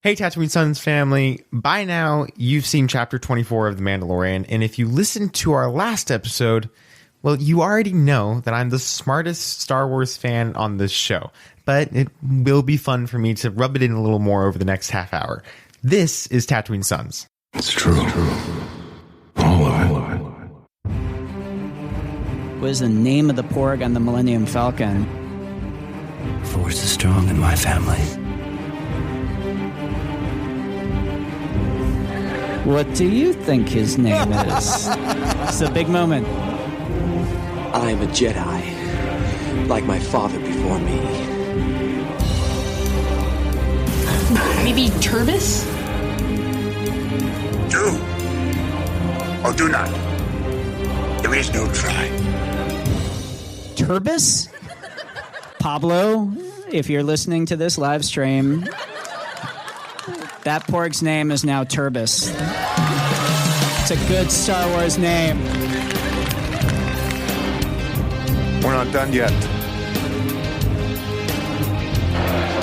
Hey, Tatooine Sons family. By now, you've seen Chapter 24 of The Mandalorian, and if you listened to our last episode, well, you already know that I'm the smartest Star Wars fan on this show, but it will be fun for me to rub it in a little more over the next half hour. This is Tatooine Sons. It's true. All of it. What is the name of the porg on the Millennium Falcon? Force is strong in my family. What do you think his name is? It's a big moment. I'm a Jedi, like my father before me. Maybe Turbis? Do or do not. There is no try. Turbis? Pablo, if you're listening to this live stream, that porg's name is now Turbis. It's a good Star Wars name. We're not done yet.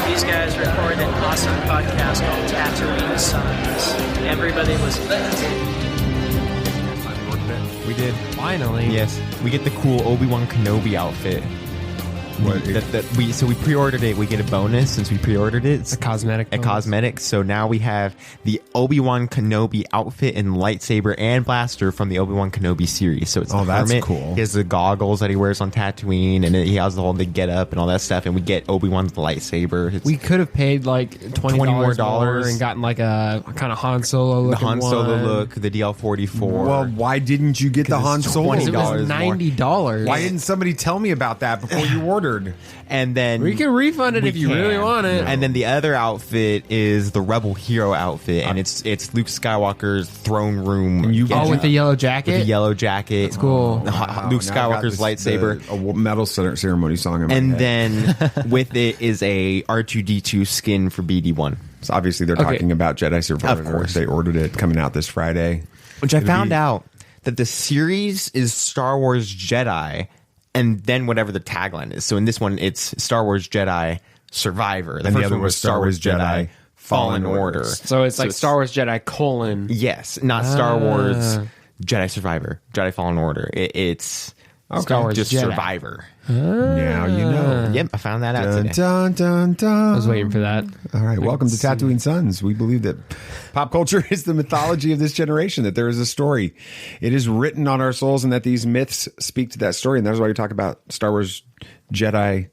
These guys recorded an awesome podcast called Tatooine Sons. Everybody was We did. Finally. Yes. We get the cool Obi-Wan Kenobi outfit. So we pre-ordered it. We get a bonus since we pre-ordered it. It's A cosmetic. a cosmetic. So now we have the Obi-Wan Kenobi outfit and lightsaber and blaster from the Obi-Wan Kenobi series. So it's the that's hermit. cool. He has the goggles that he wears on Tatooine, and he has the whole big get-up and all that stuff. And we get Obi-Wan's lightsaber. It's We could have paid like $20 more and gotten like a kind of Han Solo look. the Han Solo look, the DL-44. Well, why didn't you get the Han Solo? It was $20 $90. Why didn't somebody tell me about that before you ordered? And then We can refund it we if you can. really want it. And then the other outfit is the Rebel Hero outfit, and it's Luke Skywalker's throne room. with the yellow jacket? With the yellow jacket. That's cool. Luke Now I got Skywalker's lightsaber. a medal ceremony song in my And head. then with it is a R2-D2 skin for BD1. So obviously they're Okay. talking about Jedi Survivor. Of course. They ordered it coming out this Friday. Which I It'll found be- out that the series is Star Wars Jedi, and then whatever the tagline is. So in this one, it's Star Wars Jedi Survivor. And the first other one was Star Wars Jedi Fallen Order. So it's like Star Wars Jedi colon. Yes, not Star Wars Jedi Survivor, Jedi Fallen Order. It's Star Wars just Jedi. Survivor. Now you know. Yep, I found that out Dun, today. dun, dun, dun. I was waiting for that. All right, welcome to Tatooine Sons. We believe that pop culture is the mythology of this generation, that there is a story. It is written on our souls, and that these myths speak to that story. And that's why we talk about Star Wars Jedi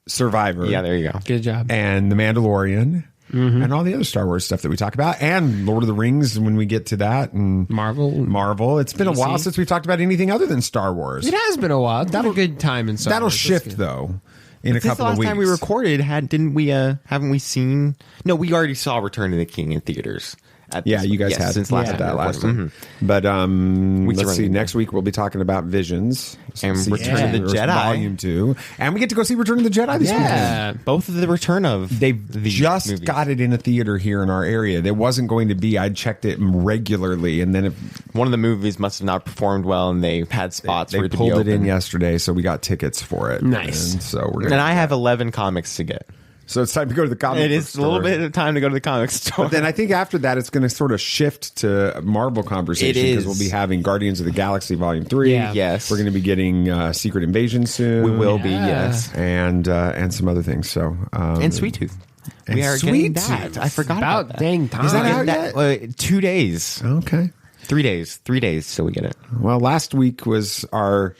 Survivor. Yeah, there you go. Good job. And The Mandalorian. And all the other Star Wars stuff that we talk about, and Lord of the Rings when we get to that, and Marvel. It's been a while since we've talked about anything other than Star Wars. It has been a while. It's been a good time in Star That'll Wars. shift though in a Since couple the of last weeks. time we recorded, haven't we seen? No, we already saw Return of the King in theaters. Yeah, you guys had since last last that last time. time. But let's see. surrounding. Next week we'll be talking about Visions And Season Return of the 2, Jedi. Volume 2, and we get to go see Return of the Jedi this weekend. Yeah, both of the Return of They've these just movies. got it in a theater here in our area. There wasn't going to be. I checked it regularly, and then One of the movies must have not performed well, and they had spots they for it to pulled be it in open. yesterday, so we got tickets for it. Nice. And so we're gonna. And I have 11 comics to get. So it's time to go to the comic It book is a little store. bit of time to go to the comic store. But then I think after that, it's going to sort of shift to Marvel conversation, It because is. we'll be having Guardians of the Galaxy Volume 3. Yeah. Yes. We're going to be getting Secret Invasion soon. We will be, Yeah. yes. And some other things. So And Sweet Tooth. And We are Sweet getting that. Tooth. I forgot About about that. dang time. Is that out That- yet? 2 days. Okay. 3 days. 3 days till we get it. Well, last week was our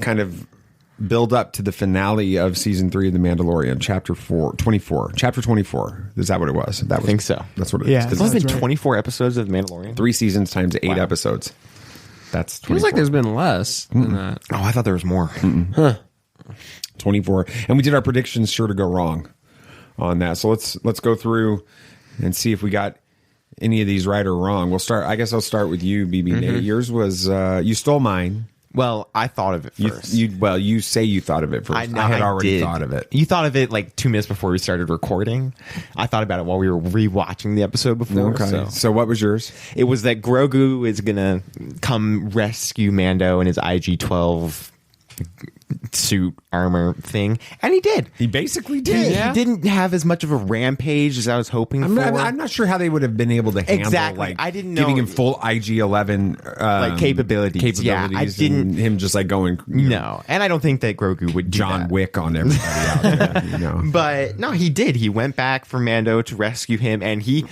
kind of build up to the finale of season 3 of The Mandalorian, chapter 24. Chapter 24. Is that what it was? That was, I think so. That's what it is. Yeah. 'Cause It's only it's been 24 episodes of The Mandalorian. 3 seasons times 8 Wow. episodes. That's 24. Feels like there's been less than that. Oh, I thought there was more. 24. And we did our predictions sure to go wrong on that. So let's go through and see if we got any of these right or wrong. We'll start. I guess I'll start with you, BB Nate. Yours was you stole mine. Well, I thought of it first. You say you thought of it first. I had already thought of it. You thought of it like 2 minutes before we started recording. I thought about it while we were rewatching the episode before. Okay. So what was yours? It was that Grogu is gonna come rescue Mando and his IG-12 suit armor thing, and he did. He basically did. He didn't have as much of a rampage as I was hoping for. I'm not sure how they would have been able to handle Exactly. I didn't know giving him full IG-11 like capabilities. Yeah, I didn't. And him just like going No, and I don't think that Grogu would do John that. Wick on everybody out there. You know. But no, he did. He went back for Mando to rescue him, and he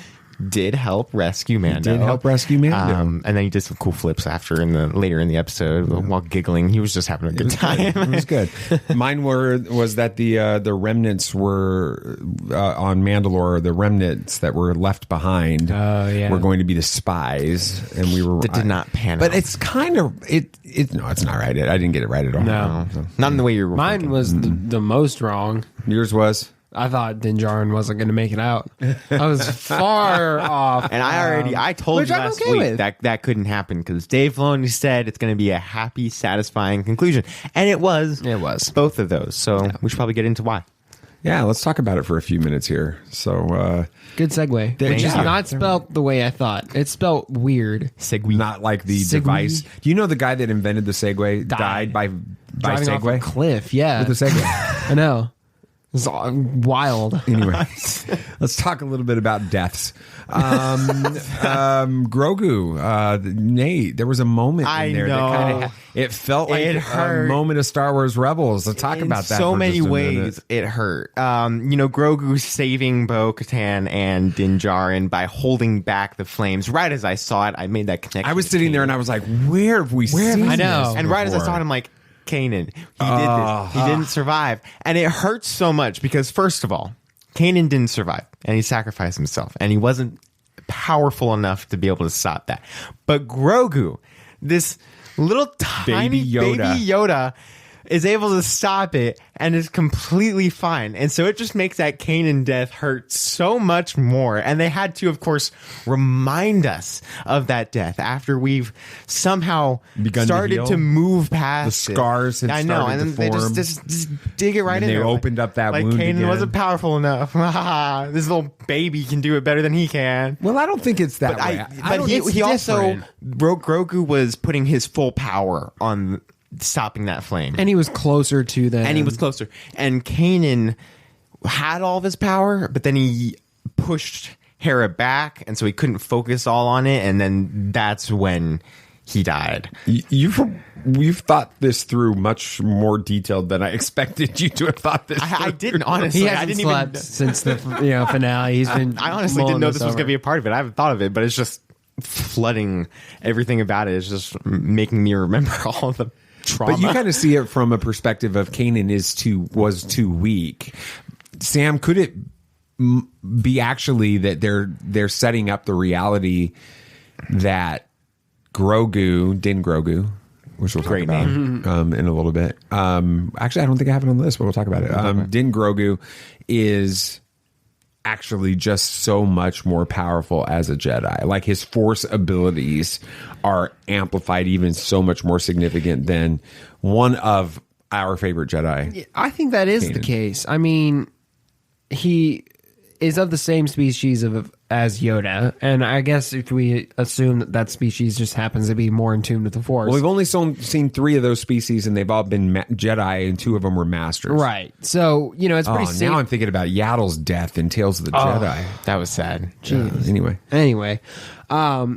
did help rescue Mando. And then he did some cool flips later in the episode while giggling. He was just having a good time. It was good. Mine was that the remnants were on Mandalore. The remnants that were left behind were going to be the spies, and we were. That did not pan out. But it's kind of it. No, it's not right. I didn't get it right at all. No. Not in the way you were. Mine thinking. was the most wrong. Yours was. I thought Din Djarin wasn't going to make it out. I was far off. And I told you last week that couldn't happen because Dave Filoni said it's going to be a happy, satisfying conclusion. And it was. It was. Both of those. So we should probably get into why. Yeah, let's talk about it for a few minutes here. So, good segue. Which is not spelled the way I thought. It's spelled weird. Segway. Not like the Segway. device. Do you know the guy that invented the Segway died by driving off a Segway? cliff? Yeah. With the Segway. I know. It's wild. Anyway, let's talk a little bit about deaths. Grogu, Nate, there was a moment in there that kind of it felt like a moment of Star Wars Rebels. Let's talk about that. So for many just a ways minute. it hurt. Grogu saving Bo-Katan and Din Djarin by holding back the flames. Right as I saw it, I made that connection. I was sitting there and I was like, "Where have we seen I know. this And right as I before? saw it, I'm like, Kanan, he did this. He didn't survive. And it hurts so much because, first of all, Kanan didn't survive and he sacrificed himself and he wasn't powerful enough to be able to stop that. But Grogu, this little tiny baby Yoda is able to stop it and is completely fine. And so it just makes that Kanan death hurt so much more. And they had to, of course, remind us of that death after we've somehow started to move past the scars. Had I know, started and to then they form. just dig it right in And they there. opened up that like wound Kanan again. wasn't powerful enough. This little baby can do it better than he can. Well, I don't think it's that But way. but he also different. Grogu was putting his full power on stopping that flame. And he was closer to them. And he was closer. And Kanan had all of his power, but then he pushed Hera back, and so he couldn't focus all on it, and then that's when he died. You've thought this through much more detailed than I expected you to have thought this through. I didn't, honestly. He I hasn't didn't slept even since the finale. He's been. I honestly didn't know this was going to be a part of it. I haven't thought of it, but it's just flooding everything about it. It's just making me remember all of the trauma. But you kind of see it from a perspective of Kanan was too weak. Sam, could it be actually that they're setting up the reality that Din Grogu, which we'll talk about in a little bit. Actually, I don't think I have it on the list, but we'll talk about it. Din Grogu is actually just so much more powerful as a Jedi. Like his Force abilities are amplified even so much more significant than one of our favorite Jedi. I think that is the case. I mean, he is of the same species as Yoda, and I guess if we assume that species just happens to be more in tune with the Force. Well, we've only seen 3 of those species, and they've all been Jedi, and 2 of them were Masters. Right. So, it's pretty safe. Now I'm thinking about Yaddle's death in Tales of the Jedi. that was sad. Anyway. I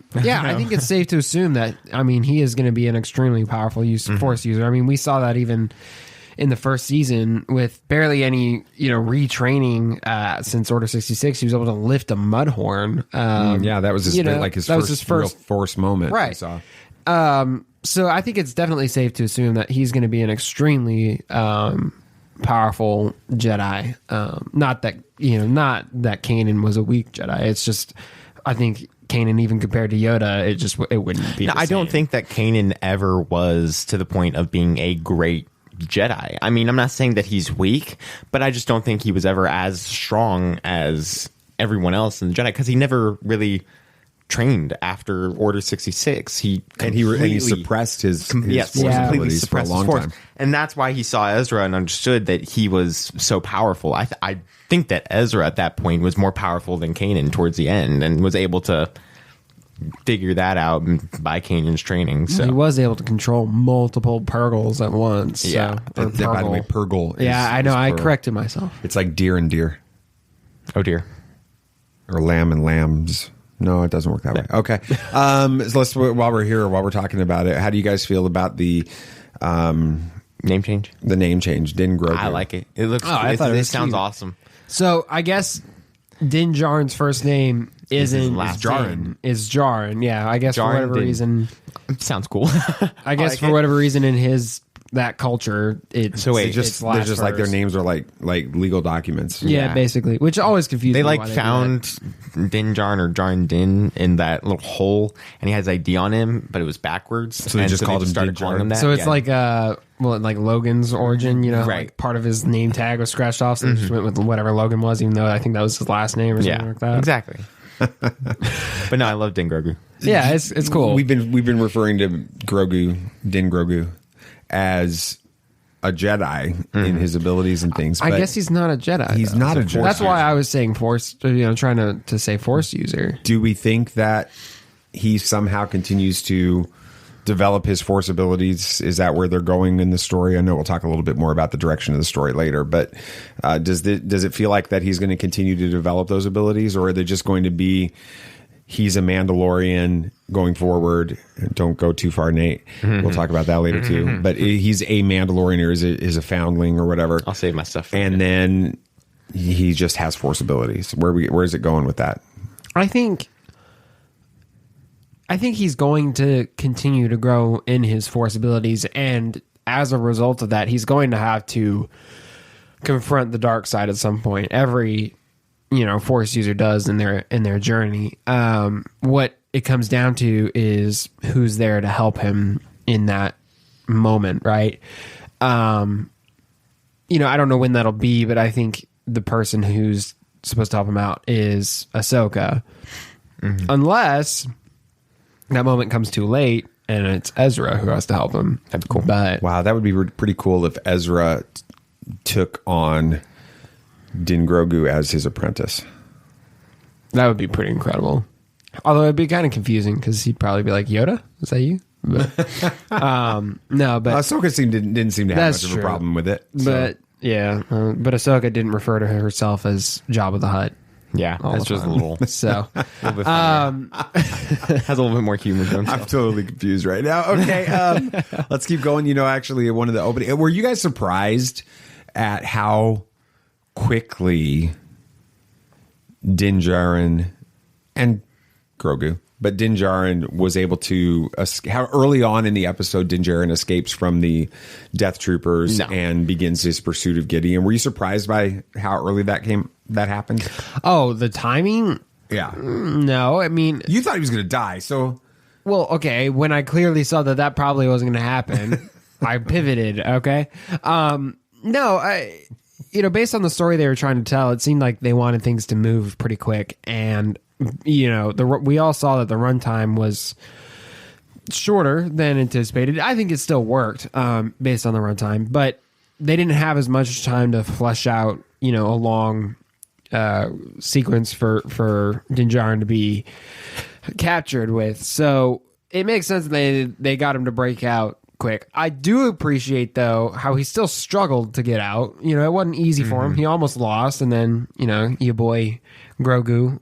think it's safe to assume that, he is going to be an extremely powerful Force user. We saw that even in the first season with barely any, retraining since Order 66. He was able to lift a mudhorn. That was his first real Force moment. Right. We saw. So I think it's definitely safe to assume that he's going to be an extremely powerful Jedi. Not that Kanan was a weak Jedi. It's just, I think Kanan, even compared to Yoda, it wouldn't be. No, I don't think that Kanan ever was to the point of being a great Jedi. I'm not saying that he's weak, but I just don't think he was ever as strong as everyone else in the Jedi because he never really trained after Order 66. He suppressed his Force abilities completely for a suppressed long his Force. time. And that's why he saw Ezra and understood that he was so powerful. I think that Ezra at that point was more powerful than Kanan towards the end and was able to figure that out by Kanan's training. So he was able to control multiple Purgles at once. Yeah. So, or By the way, Purgle. Purgle. Yeah, I know. I plural. corrected myself. It's like deer and deer, oh dear. or lamb and lambs. No, it doesn't work that way. Okay. So let's, while we're talking about it, how do you guys feel about the Name change. the name change, Din Grogu? I like it. It looks. I thought it was sounds cute. awesome. So I guess Din Djarin's first name isn't last Djarin. It's Djarin. Yeah, I guess for Djarin whatever Din. reason. Sounds cool. I guess like for it. whatever reason in that culture, it's So wait, it's They're just like their first. names are like legal documents. Yeah, Yeah. basically, which always confuses They me. like why do found Din Djarin or Djarin Din in that little hole, and he has ID on him, but it was backwards. So they and just called him started Din calling Djarin. him that. that. So it's Yeah. like Logan's origin, you know, Right. like part of his name tag was scratched off, so they just went with whatever Logan was, even though I think that was his last name or something yeah, like that. exactly. But no, I love Din Grogu. Yeah, it's cool. We've been referring to Din Grogu, as a Jedi in his abilities and things. I but guess he's not a Jedi. he's though. not a Jedi. That's why I was saying force, trying to say force user. Do we think that he somehow continues to develop his force abilities? Is that where they're going in the story? I know we'll talk a little bit more about the direction of the story later, but does it feel like that he's going to continue to develop those abilities, or are they just going to be he's a Mandalorian going forward? Don't go too far, Nate. We'll talk about that later too. But he's a Mandalorian, or is a foundling or whatever. I'll save my stuff for And you. then he just has force abilities. Where is it going with that? I think he's going to continue to grow in his force abilities, and as a result of that, he's going to have to confront the dark side at some point. Every force user does in their journey. What it comes down to is who's there to help him in that moment, right? I don't know when that'll be, but I think the person who's supposed to help him out is Ahsoka, unless that moment comes too late and it's Ezra who has to help him. That'd be cool. But Wow, that would be pretty cool if Ezra took on Din Grogu as his apprentice. that would be pretty incredible. Although it'd be kind of confusing because he'd probably be like, Yoda, is that you? But, no, but Ahsoka didn't seem to have That's much of a true. problem with it. so- but yeah, but Ahsoka didn't refer to herself as Jabba the Hutt. Yeah, all that's the just a time. little So bit funnier. Has a little bit more humor to I'm himself. totally confused right now. Okay, let's keep going. Actually, one of the opening. Were you guys surprised at how quickly Din Djarin and Grogu, but Din Djarin was able to how early on in the episode Din Djarin escapes from the Death Troopers No. and begins his pursuit of Gideon? Were you surprised by how early that happened? the timing? Yeah, No, I mean, you thought he was going to die, so. well, okay, when I clearly saw that probably wasn't going to happen, I pivoted, okay? No, based on the story they were trying to tell, it seemed like they wanted things to move pretty quick, and we all saw that the runtime was shorter than anticipated. I think it still worked based on the runtime, but they didn't have as much time to flesh out, a long sequence for Din Djarin to be captured with. So it makes sense that they got him to break out quick. I do appreciate though how he still struggled to get out. It wasn't easy for him. He almost lost, and then your boy Grogu,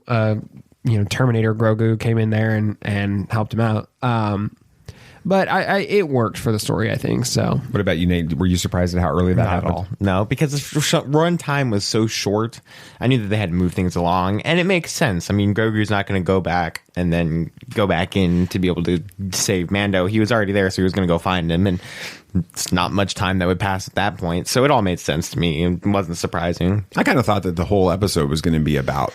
Terminator Grogu came in there and helped him out. But it worked for the story, I think. So What about you, Nate? Were you surprised at how early that Not at happened? all. No, because the run time was so short. I knew that they had to move things along, and it makes sense. I mean, Grogu's not going to go back and then go back in to be able to save Mando. He was already there, so he was going to go find him, and it's not much time that would pass at that point. So it all made sense to me. It wasn't surprising. I kind of thought that the whole episode was going to be about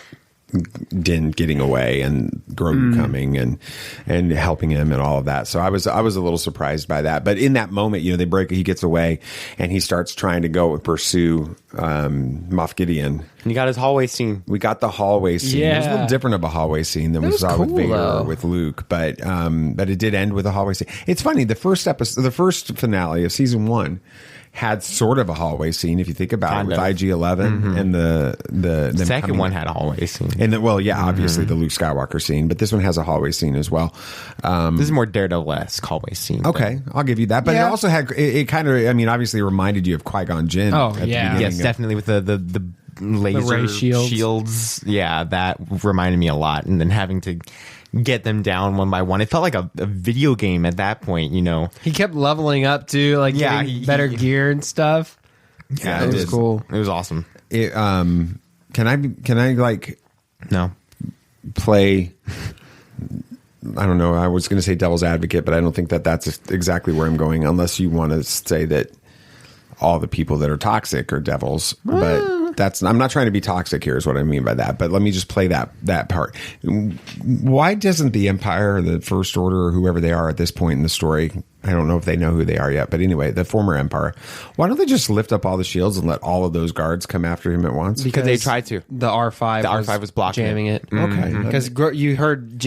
Din getting away and Grogu coming and helping him and all of that. So I was a little surprised by that. But in that moment, he gets away and he starts trying to go and pursue Moff Gideon. You got his hallway scene. We got the hallway scene. It was a little Yeah. different of a hallway scene than we was saw with cool, Vader though. or with Luke, but it did end with a hallway scene. It's funny. The first finale of season 1 had sort of a hallway scene if you think about Kind it with of. IG-11 and the Second one had a hallway scene. and obviously the Luke Skywalker scene, but this one has a hallway scene as well. This is more Daredevil-esque hallway scene. Okay, I'll give you that, but it also had it kind of, I mean, obviously reminded you of Qui-Gon Jinn. Oh, at the yeah. beginning Yes, of- definitely with the laser ray shields. shields. Yeah, that reminded me a lot. And then having to get them down one by one. It felt like a video game at that point, you know. He kept leveling up too, like Yeah, getting better gear and stuff. Yeah, it was did. cool. It was awesome. It, can I like No. play? I don't know. I was going to say devil's advocate, but I don't think that that's exactly where I'm going. Unless you want to say that all the people that are toxic are devils, but that's, I'm not trying to be toxic here is what I mean by that, but let me just play that part. Why doesn't the Empire or the First Order or whoever they are at this point in the story, I don't know if they know who they are yet, but anyway, the former Empire, why don't they just lift up all the shields and let all of those guards come after him at once? Because they tried to. The R5 The R5 was blocking jamming it. Okay. Because you heard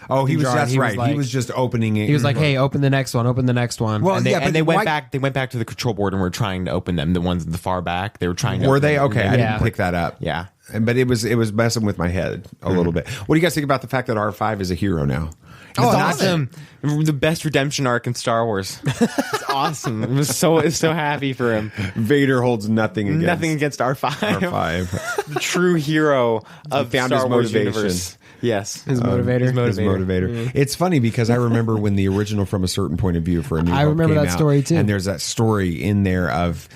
Oh, he was, Jar, that's right. like- he was just opening it. He was like, "Hey, open the next one. Open the next one." Well, And they, yeah, but and they went why- back. They went back to the control board and were trying to open them. The ones at the far back. They were trying to. Were open they? them. Okay, I Yeah. didn't pick that up. Yeah. But it was messing with my head a little bit. What do you guys think about the fact that R5 is a hero now? It's awesome. The best redemption arc in Star Wars. It's awesome. It was so happy for him. Vader holds nothing against R5. R5. The true hero of found Star his Wars motivation. universe. Yes. His motivator. His motivator. It's funny because I remember when the original From a Certain Point of View for A New I Hope remember came that out, story, too. And there's that story in there of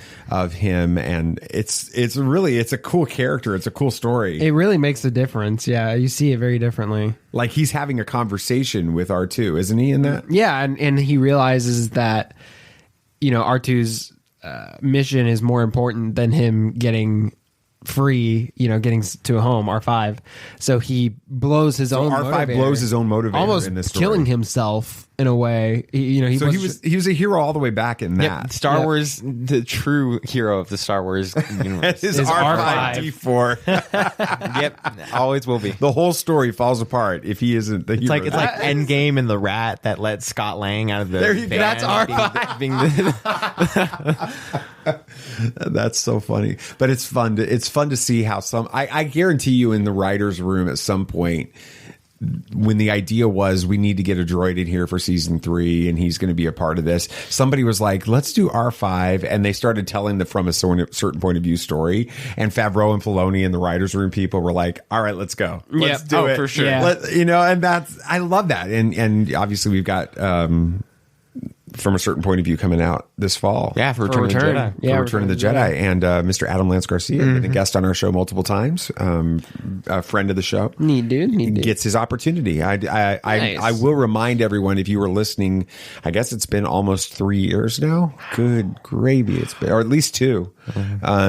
him, and it's a cool character. It's a cool story. It really makes a difference. Yeah, you see it very differently. Like he's having a conversation with R2, isn't he? In that, Yeah, and he realizes that R2's mission is more important than him getting free, getting to a home, R5. So he blows his own R5 motivator, blows his own motivator almost in this story. killing himself in a way. He was a hero all the way back in that. Yep. Star Wars, the true hero of the Star Wars universe. Is Is R5D4. Yep. Always will be. The whole story falls apart if he isn't the hero. It's like Endgame and the rat that let Scott Lang out of the There you go. van That's R5. being That's so funny, but it's fun to see how I guarantee you in the writer's room at some point when the idea was we need to get a droid in here for season 3 and he's going to be a part of this, somebody was like, let's do R5, and they started telling the From a Certain Point of View story, and Favreau and Filoni and the writer's room people were like, all right, let's go, let's do it for sure. Yeah. and I love that, and obviously we've got From a Certain Point of View coming out this fall. Yeah, for Return of the Jedi. Yeah, For Return of the Jedi. And Mr. Adam Lance Garcia, been a guest on our show multiple times, a friend of the show. Neat dude. Gets his opportunity. I will remind everyone, if you were listening, I guess it's been almost 3 years now. Good gravy. It's been, or at least 2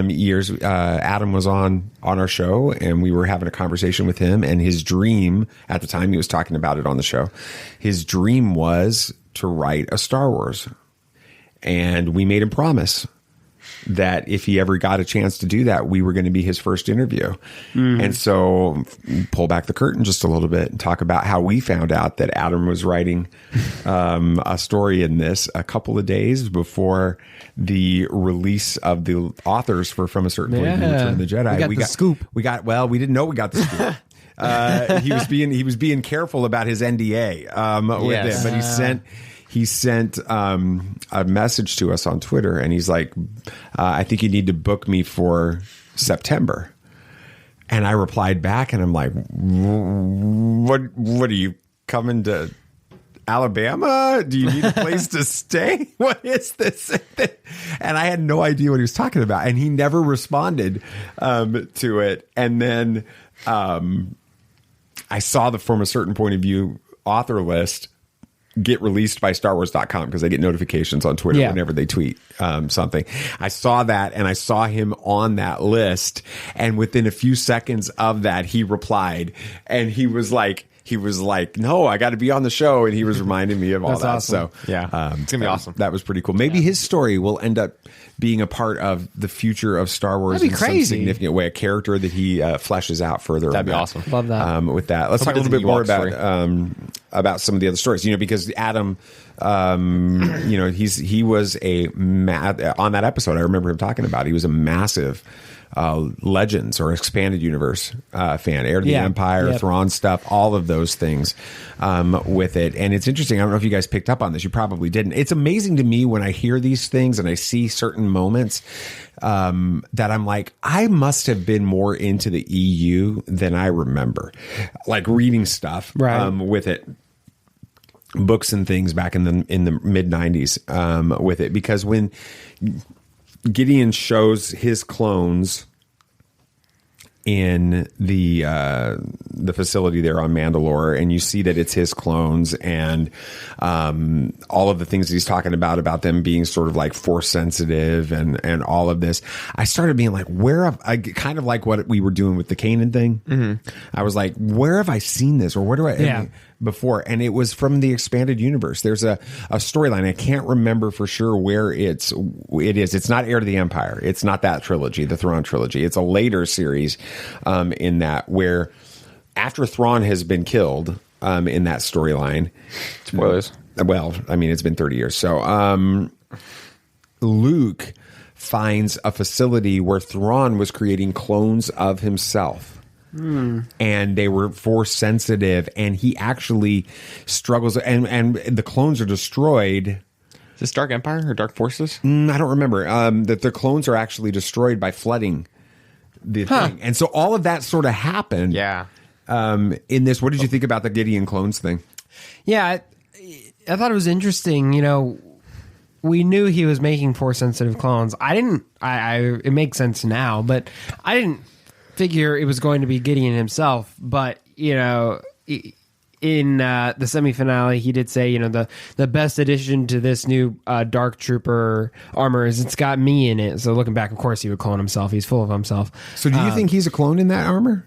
years. Adam was on our show, and we were having a conversation with him, and his dream at the time, he was talking about it on the show. His dream was to write a Star Wars. And we made him promise that if he ever got a chance to do that, we were going to be his first interview. And so pull back the curtain just a little bit and talk about how we found out that Adam was writing a story in this a couple of days before the release of the authors for From a Certain Point of View, Return of the Jedi. We got the scoop. We didn't know we got the scoop. He was being careful about his NDA with Yes. it, but he sent a message to us on Twitter, and he's like, I think you need to book me for September. And I replied back, and I'm like, what are you coming to Alabama? Do you need a place to stay? What is this? And I had no idea what he was talking about, and he never responded to it. And then I saw the From a Certain Point of View author list get released by StarWars.com, because they get notifications on Twitter whenever they tweet something. I saw that, and I saw him on that list, and within a few seconds of that, he replied, and he was like, no, I got to be on the show, and he was reminding me of all That's that. awesome. So Yeah. It's gonna be awesome. That was pretty cool. Maybe his story will end up being a part of the future of Star Wars That'd be in some crazy. significant way, a character that he fleshes out further. That'd be awesome. Love that. With that, let's Hope talk a he little bit more does an about about some of the other stories, because Adam, he was on that episode. I remember him talking about, he was a massive Legends or Expanded Universe fan, Heir to the Empire, Thrawn stuff, all of those things with it. And it's interesting. I don't know if you guys picked up on this. You probably didn't. It's amazing to me when I hear these things and I see certain moments that I'm like, I must have been more into the EU than I remember, like reading stuff with it. Books and things back in the mid 90s with it, because when Gideon shows his clones in the facility there on Mandalore, and you see that it's his clones, and all of the things he's talking about them being sort of like force sensitive and all of this, I started being like, kind of like what we were doing with the Kanan thing. Mm-hmm. I was like, where have I seen this, or where do I before? And it was from the Expanded Universe. There's a storyline. I can't remember for sure where it is. It's not Heir to the Empire. It's not that trilogy, the Thrawn trilogy. It's a later series in that, where after Thrawn has been killed in that storyline. Spoilers. Well, I mean, it's been 30 years. So Luke finds a facility where Thrawn was creating clones of himself. And they were force sensitive, and he actually struggles, and the clones are destroyed. Is this Dark Empire or Dark Forces? I don't remember. That the clones are actually destroyed by flooding the thing. And so all of that sort of happened. Yeah. In this, what did you think about the Gideon clones thing? Yeah, I thought it was interesting. We knew he was making force sensitive clones. It makes sense now, but I didn't figure it was going to be Gideon himself. But in the semi-finale, he did say, the best addition to this new Dark Trooper armor is it's got me in it. So looking back, of course, he would clone himself. He's full of himself. So do you think he's a clone in that armor?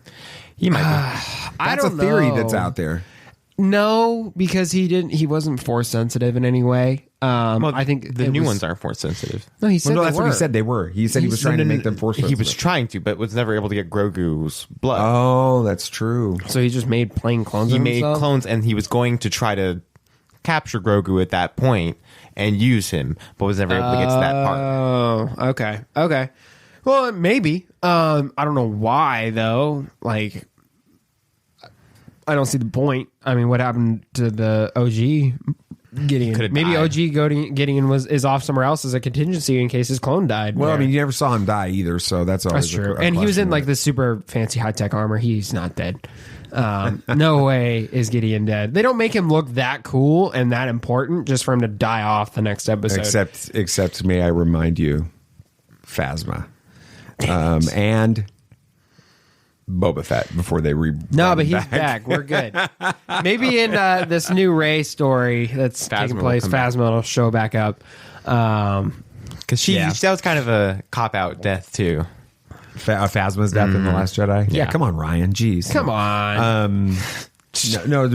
He might be. That's a theory that's out there. No, because he wasn't force sensitive in any way. I think the new ones aren't force sensitive. No, he said that's what he said they were. He said he was trying to make them force sensitive. He was trying to, but was never able to get Grogu's blood. Oh, that's true. So he just made plain clones. He made clones, and he was going to try to capture Grogu at that point and use him, but was never able to get to that part. Oh, okay. Well, maybe. I don't know why though. Like, I don't see the point. I mean, what happened to the OG Gideon? Maybe OG Gideon is off somewhere else as a contingency in case his clone died. Well, I mean, you never saw him die either, so that's always true. And he was in like the super fancy high tech armor. He's not dead. No way is Gideon dead. They don't make him look that cool and that important just for him to die off the next episode. Except, may I remind you, Phasma, and Boba Fett before they No, but he's back. We're good. Maybe in this new Rey story that's taking place, Phasma will show back up. Because that was kind of a cop-out death, too. Phasma's death in The Last Jedi? Yeah, come on, Ryan. Jeez. Come on. No,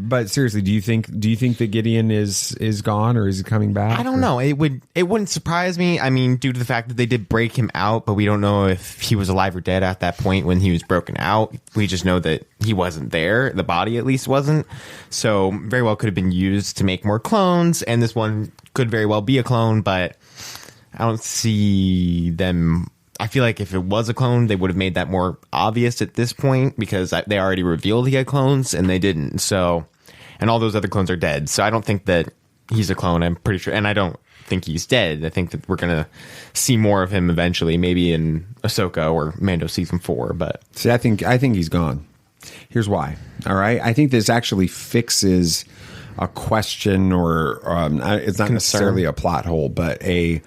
but seriously, do you think that Gideon is gone, or is he coming back? I don't know. It wouldn't surprise me. I mean, due to the fact that they did break him out, but we don't know if he was alive or dead at that point when he was broken out. We just know that he wasn't there. The body at least wasn't. So very well could have been used to make more clones, and this one could very well be a clone, but I don't see them. I feel like if it was a clone, they would have made that more obvious at this point, because they already revealed he had clones and they didn't. So, and all those other clones are dead. So I don't think that he's a clone. I'm pretty sure. And I don't think he's dead. I think that we're going to see more of him eventually, maybe in Ahsoka or Mando season 4. But see, I think he's gone. Here's why. All right. I think this actually fixes a question, or it's not necessarily a plot hole, but a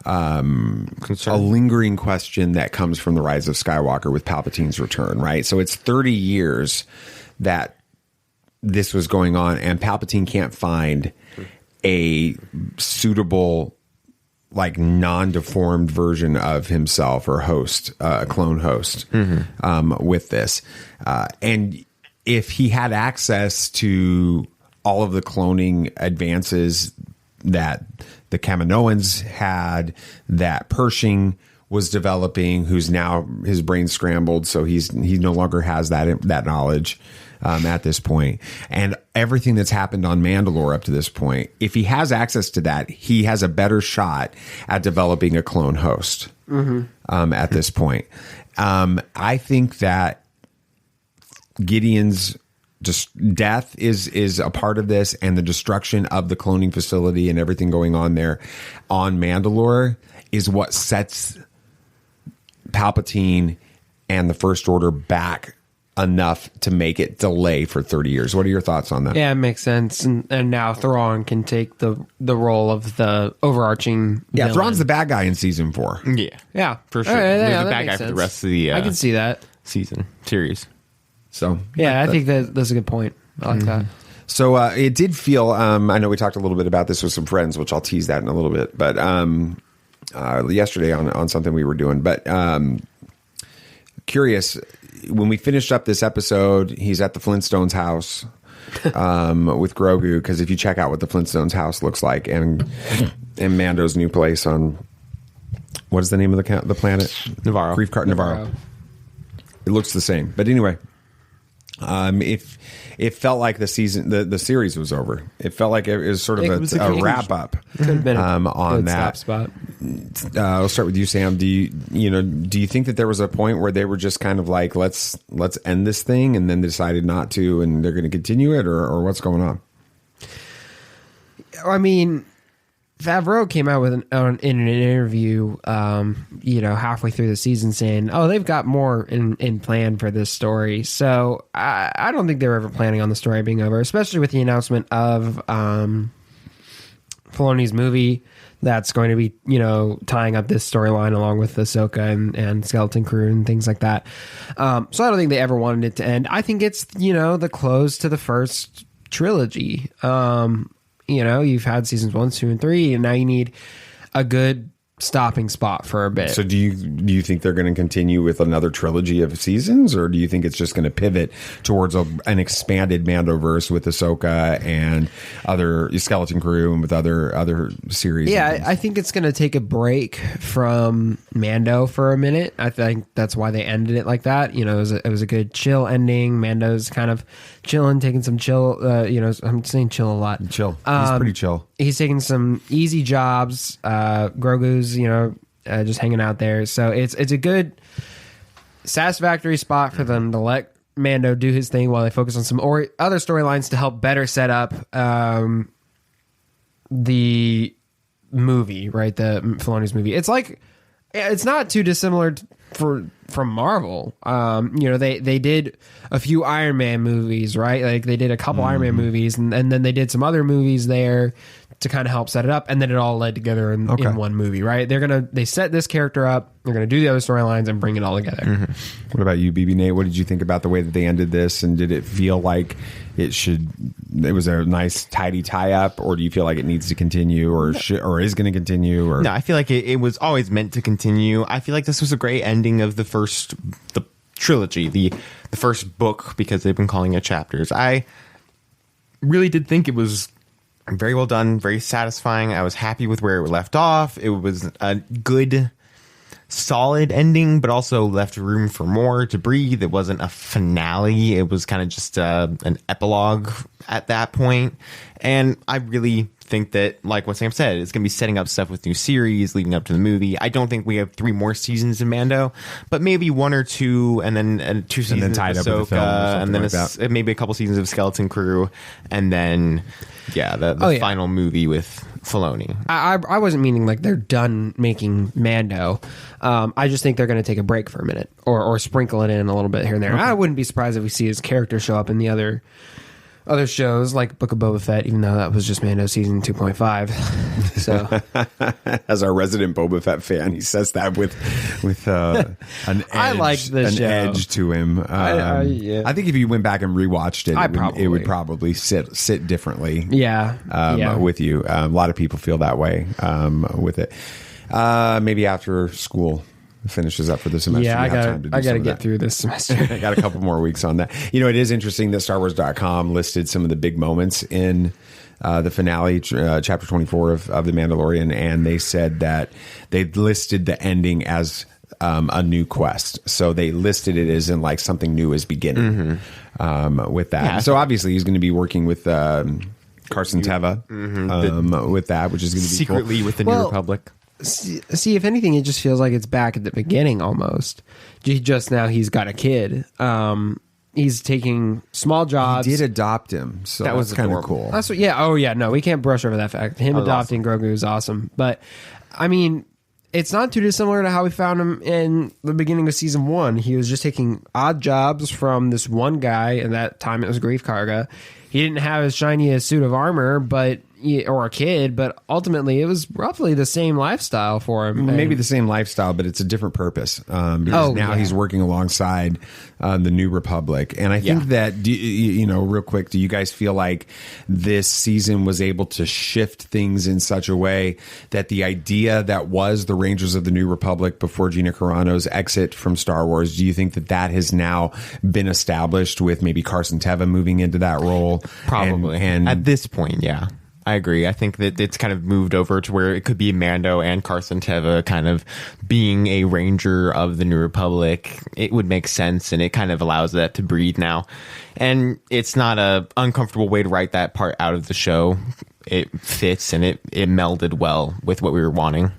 lingering question that comes from the Rise of Skywalker with Palpatine's return, right? So it's 30 years that this was going on, and Palpatine can't find a suitable, like, non-deformed version of himself or host, a clone host, with this. And if he had access to all of the cloning advances that the Kaminoans had, that Pershing was developing, who's now his brain scrambled, so he no longer has that knowledge at this point, and everything that's happened on Mandalore up to this point. If he has access to that, he has a better shot at developing a clone host at this point. I think that Gideon's just death is a part of this, and the destruction of the cloning facility and everything going on there on Mandalore is what sets Palpatine and the First Order back enough to make it delay for 30 years. What are your thoughts on that? Yeah, it makes sense. And now Thrawn can take the role of the overarching villain. Thrawn's the bad guy in season 4. Yeah, for sure. Right, He's the bad guy for the rest of the I can see that season series. So I think that's a good point. I like that. So it did feel, I know we talked a little bit about this with some friends, which I'll tease that in a little bit, but yesterday on something we were doing, but curious, when we finished up this episode, he's at the Flintstones house with Grogu, because if you check out what the Flintstones house looks like, and Mando's new place on, what is the name of the planet? Navarro. Grief Cart Navarro. It looks the same. But anyway, if it felt like the season, the series was over. It felt like it was sort of a wrap up on that spot. I'll start with you, Sam. Do you think that there was a point where they were just kind of like, let's end this thing, and then decided not to, and they're going to continue it, or what's going on? I mean, Favreau came out in an interview, halfway through the season, saying, "Oh, they've got more in plan for this story." So I don't think they were ever planning on the story being over, especially with the announcement of Filoni's movie that's going to be, tying up this storyline along with Ahsoka and Skeleton Crew and things like that. So I don't think they ever wanted it to end. I think it's the close to the first trilogy. You've had seasons 1, 2, and 3, and now you need a good stopping spot for a bit. So do you think they're going to continue with another trilogy of seasons, or do you think it's just going to pivot towards an expanded Mandoverse with Ahsoka and other Skeleton Crew and with other series? Yeah, I think it's going to take a break from Mando for a minute. I think that's why they ended it like that. It was a good chill ending. Mando's kind of chilling, taking some chill. I'm saying chill a lot. Chill. He's pretty chill. He's taking some easy jobs. Grogu's, just hanging out there. So it's a good, satisfactory spot for them to let Mando do his thing while they focus on some other storylines to help better set up the movie, right? The Filoni's movie. It's like, it's not too dissimilar from Marvel. They did a few Iron Man movies, right? Like they did a couple Iron Man movies, and then they did some other movies there to kind of help set it up, and then it all led together in one movie, right? They set this character up, they're gonna do the other storylines and bring it all together. Mm-hmm. What about you, BB Nate? What did you think about the way that they ended this, and did it feel like it was a nice tidy tie up, or do you feel like it needs to continue, or is going to continue? Or no, I feel like it was always meant to continue. I feel like this was a great ending of the trilogy, the first book, because they've been calling it chapters. I really did think it was very well done, very satisfying. I was happy with where it left off. It was a good, solid ending, but also left room for more to breathe. It wasn't a finale. It was kind of just an epilogue at that point. And I really think that, like what Sam said, it's going to be setting up stuff with new series leading up to the movie. I don't think we have 3 more seasons in Mando, but maybe 1 or 2, and then 2 seasons of tied up with the film, and then like maybe a couple seasons of Skeleton Crew, and then the final movie with Filoni. I wasn't meaning like they're done making Mando. I just think they're going to take a break for a minute, or sprinkle it in a little bit here and there. Okay. I wouldn't be surprised if we see his character show up in the other shows like Book of Boba Fett, even though that was just Mando season 2.5. So, as our resident Boba Fett fan, he says that with an edge, I like this show. Edge to him. I think if you went back and rewatched it, it would probably sit differently. Yeah, with you. A lot of people feel that way with it. Maybe after school finishes up for the semester. Yeah, I got to get through this semester. I got a couple more weeks on that. It is interesting that StarWars.com listed some of the big moments in the finale, chapter 24 of The Mandalorian, and they said that they listed the ending as a new quest. So they listed it as in like something new is beginning with that. Yeah. So obviously he's going to be working with Carson Teva with that, which is going to be secretly cool. with the New Republic. See, if anything, it just feels like it's back at the beginning almost. Just now he's got a kid. He's taking small jobs. He did adopt him, so that was kind of cool. That's what, yeah. Oh yeah. No, we can't brush over that fact. Him adopting Grogu is awesome. But I mean, it's not too dissimilar to how we found him in the beginning of season 1. He was just taking odd jobs from this one guy, and that time it was Grief Karga. He didn't have as shiny a suit of armor, or a kid, but ultimately it was roughly the same lifestyle for him. Maybe the same lifestyle, but it's a different purpose because now he's working alongside the New Republic. And I think that, real quick, do you guys feel like this season was able to shift things in such a way that the idea that was the Rangers of the New Republic before Gina Carano's exit from Star Wars, do you think that that has now been established with maybe Carson Teva moving into that role? Probably. And at this point, yeah. I agree. I think that it's kind of moved over to where it could be Mando and Carson Teva kind of being a ranger of the New Republic. It would make sense, and it kind of allows that to breathe now. And it's not a uncomfortable way to write that part out of the show. It fits, and it melded well with what we were wanting.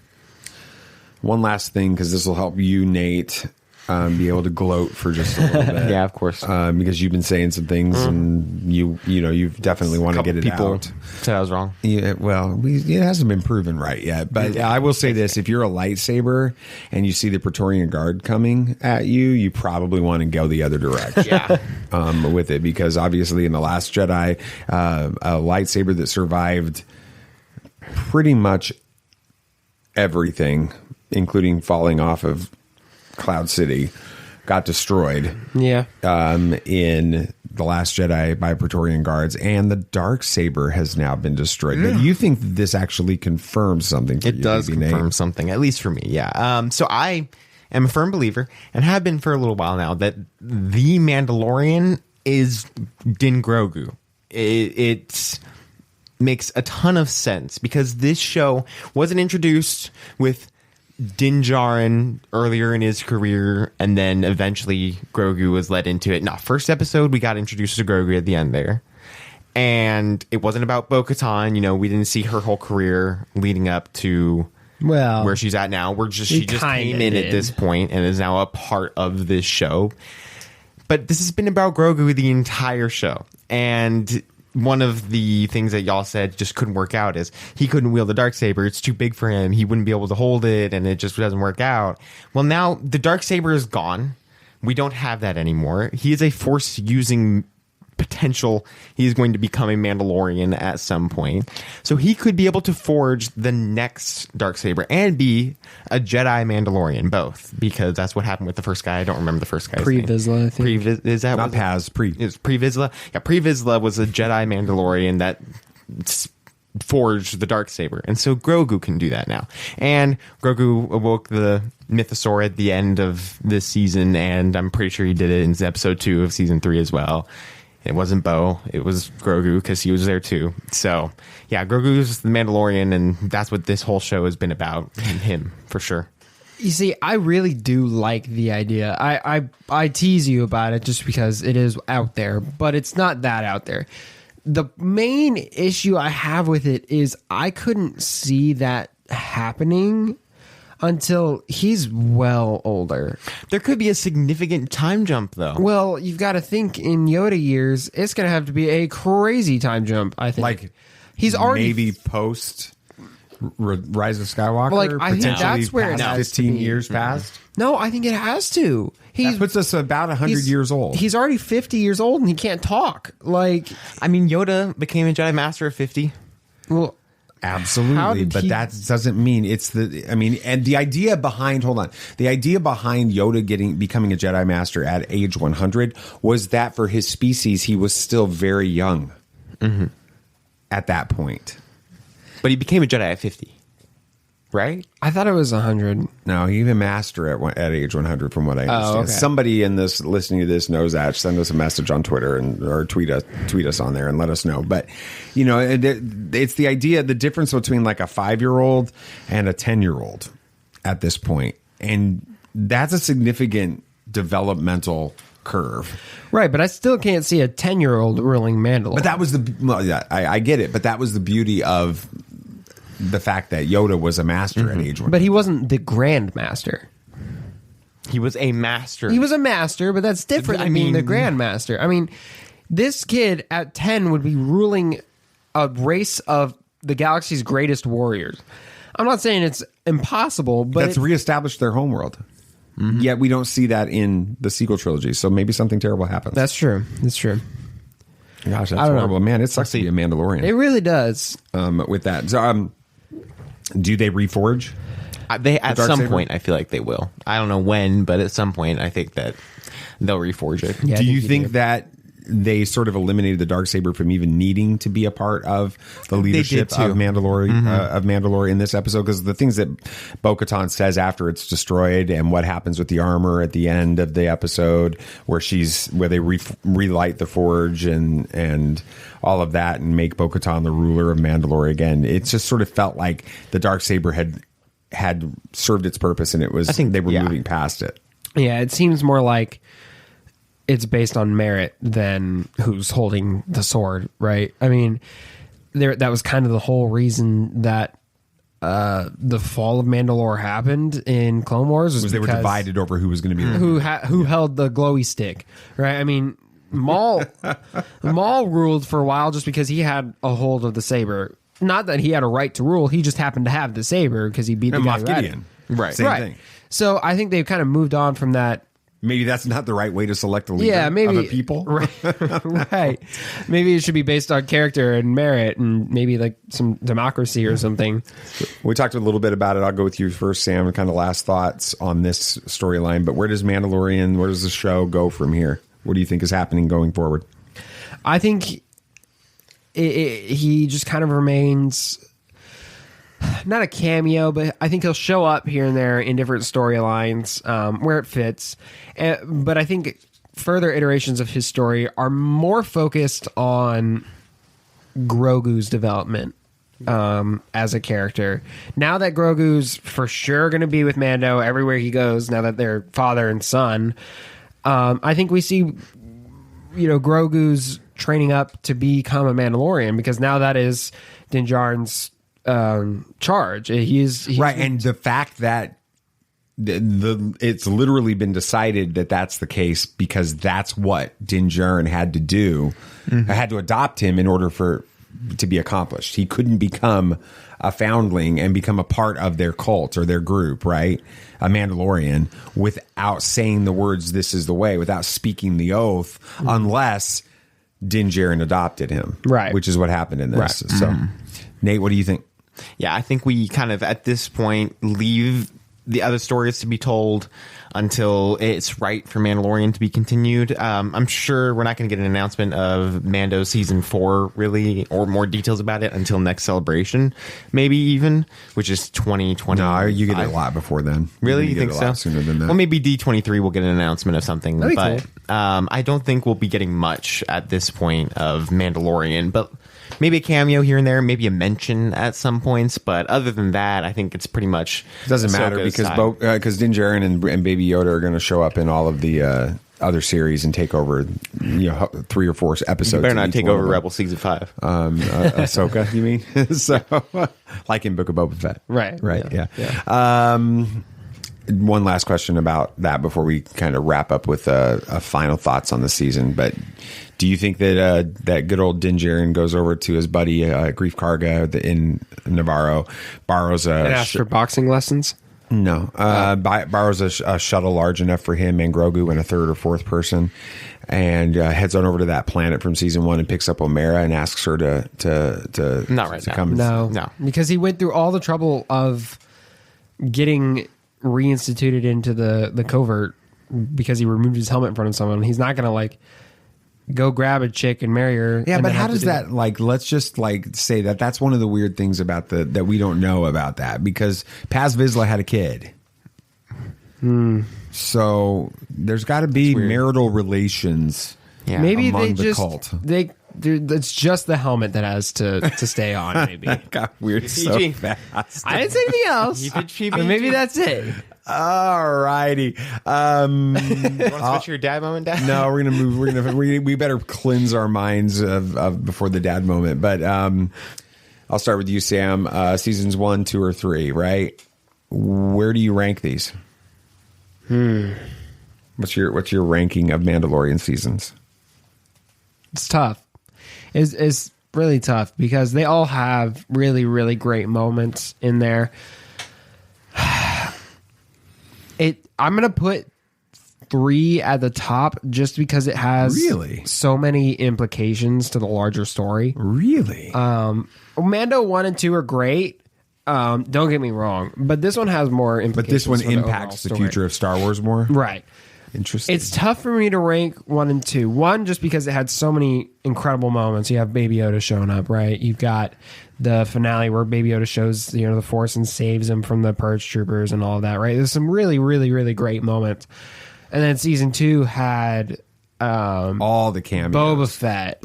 One last thing, because this will help you, Nate, be able to gloat for just a little bit. Yeah, of course. Because you've been saying some things, and you've definitely want to get it out. Said I was wrong. Yeah, well, it hasn't been proven right yet. But I will say this: if you're a lightsaber and you see the Praetorian Guard coming at you, you probably want to go the other direction. With it, because obviously in The Last Jedi, a lightsaber that survived pretty much everything, including falling off of Cloud City, got destroyed. Yeah. In The Last Jedi by Praetorian Guards, and the Darksaber has now been destroyed. But you think that this actually confirms something for you? It does confirm something, at least for me, yeah. So I am a firm believer, and have been for a little while now, that the Mandalorian is Din Grogu. It makes a ton of sense, because this show wasn't introduced with Din Djarin earlier in his career, and then eventually Grogu was led into it. Now, first episode, we got introduced to Grogu at the end there. And it wasn't about Bo-Katan. We didn't see her whole career leading up to where she's at now. She just came in at this point and is now a part of this show. But this has been about Grogu the entire show. And one of the things that y'all said just couldn't work out is he couldn't wield the Darksaber. It's too big for him. He wouldn't be able to hold it, and it just doesn't work out. Well, now the Darksaber is gone. We don't have that anymore. He is a Force-using potential. He's going to become a Mandalorian at some point. So he could be able to forge the next Darksaber and be a Jedi Mandalorian, both, because that's what happened with the first guy. I don't remember the first guy's name. Pre-Vizsla, I think. Is that not Paz? It's Pre-Vizsla. Yeah, Pre-Vizsla was a Jedi Mandalorian that forged the Darksaber, and so Grogu can do that now. And Grogu awoke the Mythosaur at the end of this season, and I'm pretty sure he did it in episode 2 of season 3 as well. It wasn't Bo, it was Grogu, because he was there too. So, yeah, Grogu's the Mandalorian, and that's what this whole show has been about, him, for sure. You see, I really do like the idea. I tease you about it just because it is out there, but it's not that out there. The main issue I have with it is I couldn't see that happening until he's well older. There could be a significant time jump, though. Well, you've got to think in Yoda years, it's going to have to be a crazy time jump, I think. Like, he's already maybe post Rise of Skywalker. Well, like, I think that's where it has 15 to be. years past. No, I think it has to. That puts us about 100 years old. He's already 50 years old and he can't talk. Like, I mean, Yoda became a Jedi Master at 50. Well, absolutely, but that doesn't mean it's the. I mean, and the idea behind the idea behind Yoda becoming a Jedi Master at age 100 was that for his species he was still very young at that point. But he became a Jedi at 50. right? I thought it was 100. No, he even master at age 100, from what I understand. okay. Somebody in this listening to this knows that. Send us a message on Twitter or tweet us on there and let us know. But it's the idea, the difference between like a 5-year-old and a 10-year-old at this point, and that's a significant developmental curve. Right, but I still can't see a 10-year-old ruling Mandalore. But that was I get it, but that was the beauty of the fact that Yoda was a master at age 1. But he wasn't the Grand Master. He was a master. He was a master, but that's different than being the Grand Master. I mean, this kid at 10 would be ruling a race of the galaxy's greatest warriors. I'm not saying it's impossible, but that's reestablished their homeworld. Yet we don't see that in the sequel trilogy. So maybe something terrible happens. That's true. That's true. Gosh, that's horrible. Man, it sucks to be a Mandalorian. It really does. With that. So, do they reforge? They at some Darksaber? point, I feel like they will. I don't know when, but at some point, I think that they'll reforge it. Yeah, do you think that they sort of eliminated the Darksaber from even needing to be a part of the leadership of Mandalore in this episode? Because the things that Bo-Katan says after it's destroyed, and what happens with the armor at the end of the episode, where they relight the forge and all of that, and make Bo-Katan the ruler of Mandalore again. It just sort of felt like the Darksaber had served its purpose, and it was. I think they were moving past it. Yeah, it seems more like it's based on merit than who's holding the sword, right? I mean, that was kind of the whole reason that the fall of Mandalore happened in Clone Wars was they were divided over who was going to be who held the glowy stick, right? I mean, Maul ruled for a while just because he had a hold of the saber. Not that he had a right to rule; he just happened to have the saber because he beat the guy Moff Gideon. Right. Same thing. So I think they've kind of moved on from that. Maybe that's not the right way to select a leader of a people. Right. Maybe it should be based on character and merit, and maybe like some democracy or something. We talked a little bit about it. I'll go with you first, Sam, kind of last thoughts on this storyline. But where does the show go from here? What do you think is happening going forward? I think he just kind of remains not a cameo, but I think he'll show up here and there in different storylines where it fits. But I think further iterations of his story are more focused on Grogu's development as a character. Now that Grogu's for sure going to be with Mando everywhere he goes, now that they're father and son, I think we see Grogu's training up to become a Mandalorian, because now that is Din Djarin's charge. He's right, and the fact that it's literally been decided that that's the case because that's what Din Djarin had to do. Had to adopt him in order to be accomplished. He couldn't become a foundling and become a part of their cult or their group, right? A Mandalorian, without saying the words "this is the way," without speaking the oath, unless Din Djarin adopted him, right? Which is what happened in this. Right. So, Nate, what do you think? Yeah, I think we kind of at this point leave the other stories to be told until it's right for Mandalorian to be continued. I'm sure we're not going to get an announcement of Mando season 4 really, or more details about it until next Celebration, maybe even, which is 2020. No, you get it a lot before then. Really? You think so? Sooner than that. Well, maybe D23 will get an announcement of something, That'd be but cool. I don't think we'll be getting much at this point of Mandalorian, but maybe a cameo here and there, maybe a mention at some points, but other than that, I think it's pretty much it doesn't matter because Din Djarin and Baby Yoda are going to show up in all of the other series and take over 3 or 4 episodes. You better not take over Rebel season 5. Ahsoka, you mean? So, like in Book of Boba Fett, right? Yeah. One last question about that before we kind of wrap up with a final thoughts on the season, but. Do you think that that good old Din Djarin goes over to his buddy Grief Karga in Navarro, borrows and asks for boxing lessons? No, borrows a shuttle large enough for him and Grogu and a 3rd or 4th person, and heads on over to that planet from season 1 and picks up Omera and asks her to not right now. come. No, because he went through all the trouble of getting reinstituted into the covert because he removed his helmet in front of someone. He's not going to go grab a chick and marry her. Yeah, and but then how have to does do- that, like, let's just like say that that's one of the weird things about that we don't know about that, because Paz Vizsla had a kid. So there's got to be marital relations. Yeah. Maybe among they the just cult. it's just the helmet that has to stay on. Maybe Got weird so PG. fast. I didn't say anything else. Keep it PG. But maybe that's it. All righty. You want to switch your dad moment, Dad? No, we're gonna move. We better cleanse our minds of before the dad moment. But I'll start with you, Sam. Seasons 1, 2, or 3. Right? Where do you rank these? What's your ranking of Mandalorian seasons? It's tough. It's really tough because they all have really, really great moments in there. I'm gonna put 3 at the top just because it has Really? so many implications to the larger story. Really? Mando 1 and 2 are great. Don't get me wrong, but this one has more but implications. this one for the overall impacts the story. future of Star Wars more. Right. Interesting. It's tough for me to rank 1 and 2. 1, just because it had so many incredible moments. You have Baby Yoda showing up, right? You've got the finale where Baby Yoda shows, the Force and saves him from the Purge Troopers and all of that, right? There's some really, really, really great moments. And then season 2 had all the cameos. Boba Fett,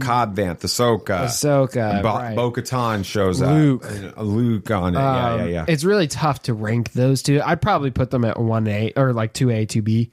Cobb Vanth, Ahsoka, right. Bo-Katan shows Luke. up. Luke on it. Yeah. It's really tough to rank those two. I'd probably put them at 1A or like 2A, 2B.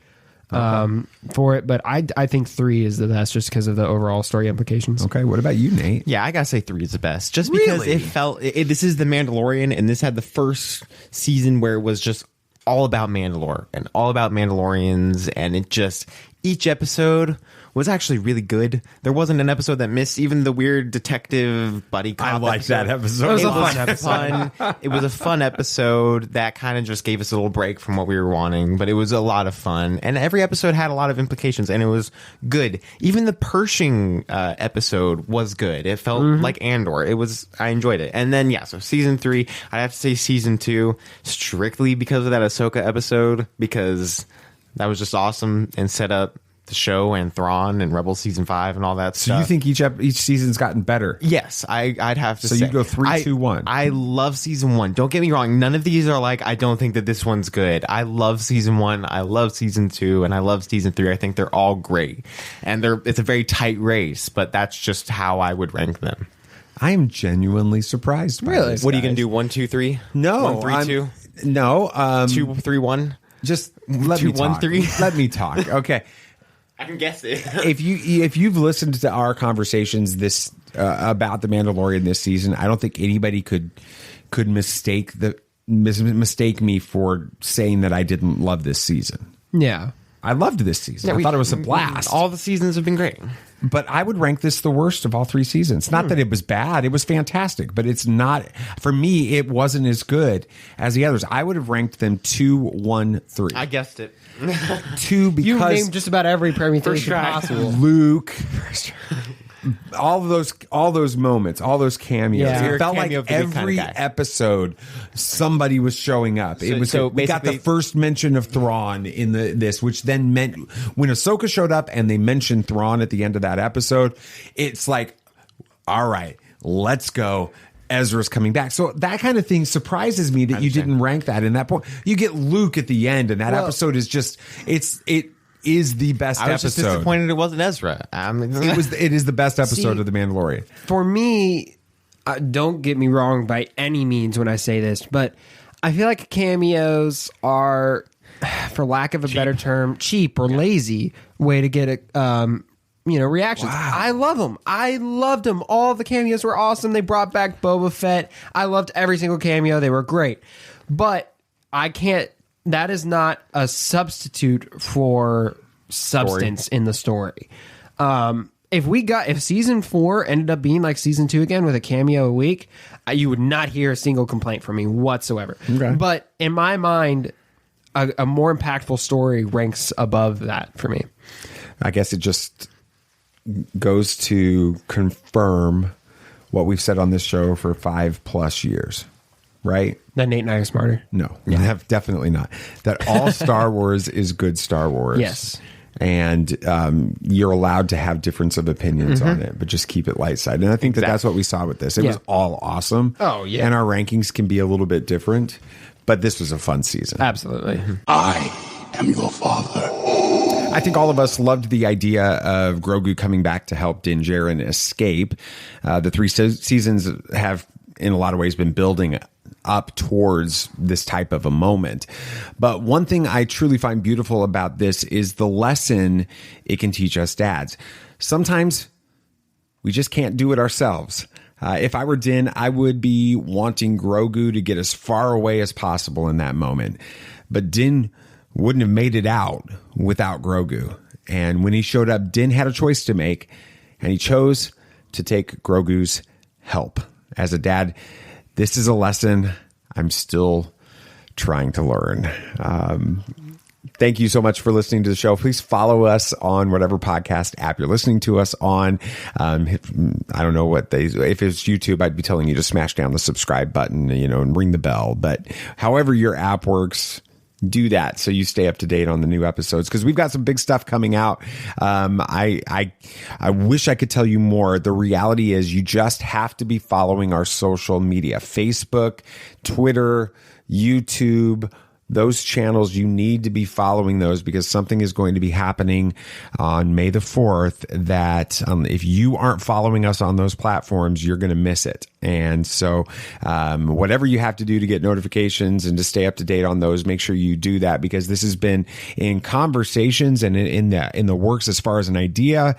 For it, but I think 3 is the best just because of the overall story implications. Okay, what about you, Nate? Yeah, I gotta say 3 is the best. Just because Really? it felt this is the Mandalorian, and this had the first season where it was just all about Mandalore and all about Mandalorians, and it just each episode was actually really good. There wasn't an episode that missed, even the weird detective buddy cop. I like that episode. It was It a was fun episode. fun. It was a fun episode that kind of just gave us a little break from what we were wanting, but it was a lot of fun. And every episode had a lot of implications, and it was good. Even the Pershing episode was good. It felt like Andor. I enjoyed it. And then, so season 3, I'd have to say season 2, strictly because of that Ahsoka episode, because that was just awesome and set up the show and Thrawn and Rebels season 5 and all that So stuff. you think each season's gotten better? Yes, I'd have to So say. you go 3, 2, 1. I love season 1. Don't get me wrong. None of these are like, I don't think that this one's good. I love season 1. I love season 2. And I love season 3. I think they're all great. And it's a very tight race, but that's just how I would rank them. I am genuinely surprised. By Really? this, What are you guys. going to do? 1, 2, 3? No, 1, 3, I'm- 2? No. 2, 3, 1? Just let 2, me 1, talk. 3? Let me talk. Okay. I can guess it. if you've listened to our conversations about the Mandalorian this season, I don't think anybody could mistake me for saying that I didn't love this season. Yeah. I loved this season. I thought it was a blast. All the seasons have been great. But I would rank this the worst of all 3 seasons. Not that it was bad. It was fantastic. But it's not, for me, it wasn't as good as the others. I would have ranked them 2, 1, 3. I guessed it. 2 because You named just about every permutation try. possible. Luke, all those moments, all those cameos. Yeah. It felt like Cameo of the week kinda every guy. episode somebody was showing up. We got the basically- first mention of Thrawn in this, which then meant when Ahsoka showed up and they mentioned Thrawn at the end of that episode, it's like, all right, let's go. Ezra's coming back. So that kind of thing surprises me that you didn't rank that in that point. You get Luke at the end, and that episode is just it is the best I was episode. just disappointed it wasn't Ezra. It is the best episode See, of The Mandalorian. For me, don't get me wrong by any means when I say this, but I feel like cameos are, for lack of a better term, cheap or lazy way to get reactions. Wow. I love them. I loved them. All the cameos were awesome. They brought back Boba Fett. I loved every single cameo. They were great. But that is not a substitute for substance in the story. If season 4 ended up being like season 2 again with a cameo a week, you would not hear a single complaint from me whatsoever. Okay. But in my mind, a more impactful story ranks above that for me. I guess it just goes to confirm what we've said on this show for 5+ years, right? That Nate and I are smarter. No, definitely not. That all Star Wars is good Star Wars. Yes. And you're allowed to have difference of opinions on it, but just keep it light side. And I think that that's what we saw with this. It was all awesome. Oh, yeah. And our rankings can be a little bit different, but this was a fun season. Absolutely. I am your father. I think all of us loved the idea of Grogu coming back to help Din Djarin escape. The 3 seasons have, in a lot of ways, been building up towards this type of a moment. But one thing I truly find beautiful about this is the lesson it can teach us dads. Sometimes we just can't do it ourselves. If I were Din, I would be wanting Grogu to get as far away as possible in that moment. But Din wouldn't have made it out without Grogu. And when he showed up, Din had a choice to make, and he chose to take Grogu's help. As a dad, this is a lesson I'm still trying to learn. Thank you so much for listening to the show. Please follow us on whatever podcast app you're listening to us on. I don't know if it's YouTube, I'd be telling you to smash down the subscribe button, and ring the bell. But however your app works, do that so you stay up to date on the new episodes, because we've got some big stuff coming out. I wish I could tell you more. The reality is you just have to be following our social media, Facebook, Twitter, YouTube, those channels. You need to be following those, because something is going to be happening on May the 4th that if you aren't following us on those platforms, you're going to miss it. And so whatever you have to do to get notifications and to stay up to date on those, make sure you do that, because this has been in conversations and in the works as far as an idea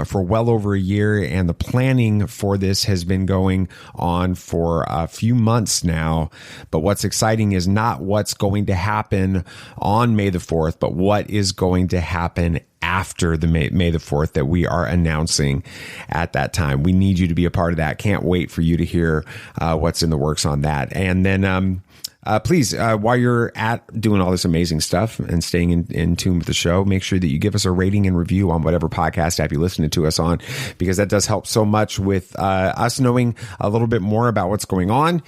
for well over a year. And the planning for this has been going on for a few months now. But what's exciting is not what's going to happen on May the 4th, but what is going to happen after the May the 4th that we are announcing at that time. We need you to be a part of that. Can't wait for you to hear what's in the works on that. And then please, while you're at doing all this amazing stuff and staying in tune with the show, make sure that you give us a rating and review on whatever podcast app you're listening to us on, because that does help so much with us knowing a little bit more about what's going on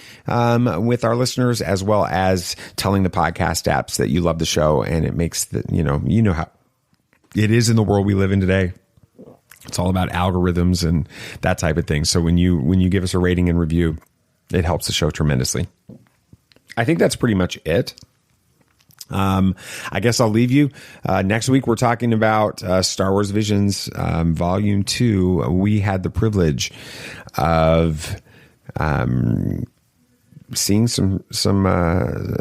with our listeners, as well as telling the podcast apps that you love the show. And it makes you know how it is in the world we live in today. It's all about algorithms and that type of thing. So when you give us a rating and review, it helps the show tremendously. I think that's pretty much it. I guess I'll leave you. Next week, we're talking about Star Wars Visions Volume 2. We had the privilege of seeing some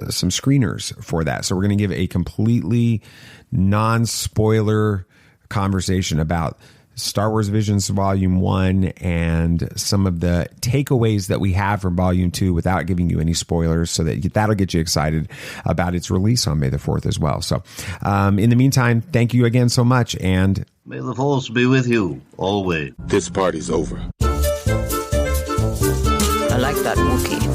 screeners for that. So we're going to give a completely non-spoiler conversation about Star Wars Visions Volume 1 and some of the takeaways that we have from Volume 2 without giving you any spoilers, so that'll get you excited about its release on May the 4th as well. So in the meantime, thank you again so much, and may the Force be with you always. This party's over. I like that Wookiee.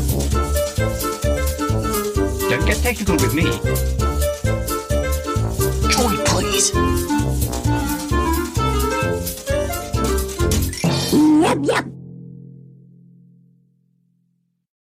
Don't get technical with me. Joy, please. Yep, yep.